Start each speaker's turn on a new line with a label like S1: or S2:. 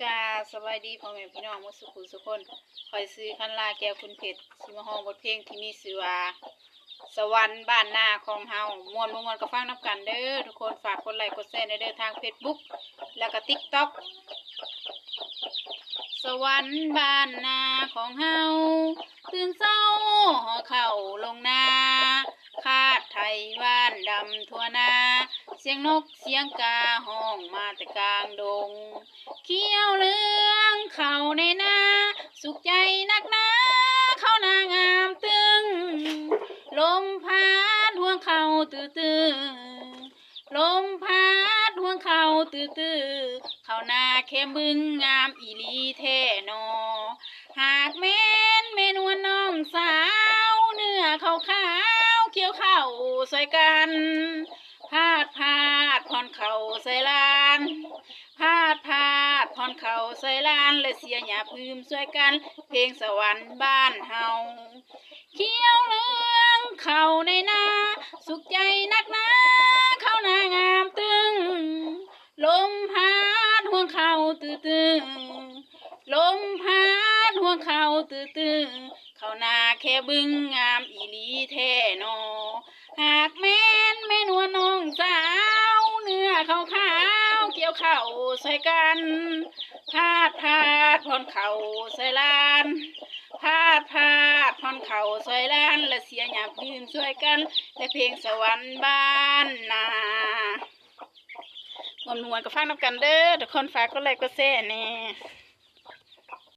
S1: กาสบายดีพ่อแม่พี่น้องมุสุขุสุคนคอยซื้อคันลาแก้วคุณเพชรซิมาฮองบทเพลงที่มีชื่อว่าสวรรค์บ้านนาของเฮามวนมวนก็ฟังน้ำกันเด้อทุกคนฝากกดไลค์กดแชร์ในเด้อทาง Facebook แล้วก็ TikTok สวรรค์บ้านนาของเฮาตื่นเช้าห่อเข้าลงนาคาดไทยว่านดำทั่วนาเสียงนกเสียงกาห้องมาแต่กลางดงเขียวเหลืองเข้าในนาสุขใจนักหนาเข้านางามตึงลมพัดห่วงเข้าตื้อลมพัดห่วงเข้าตื้อเข้านาแค่บึงงามอีหลีแท่นอหากแม่นเมนวลน้องสาวเนื้อขาวขาวเขียวเข้าใส่กันพาดผ่อนเข่าใส่ลานพาดผ่อนเข่าใส่ลานและเสียหยาพื้มช่วยกันเพลงสวรรค์บ้านเฮาเขียวเหลืองเข้าในนาสุขใจนักหนาเข้านางามตึงลมพัดห่วงเข้าตื้อลมพัดห่วงเข้าตื้อเข้านาแค่บึงงามอีหลีแท่นอหากแม่นวลน้องสาวเนื้อขาวขาวเกี่ยวเข้าใส่กันพาดผ่อนเข่าใส่ลานพาดผ่อนเข่าใส่ลานและเสียหยาบยืนช่วยกันและเพลงสวรรค์บ้านนามวนก็ฟังน้ำกันเด้อทุกคนฝากก็ไลค์ก็แชร์แน่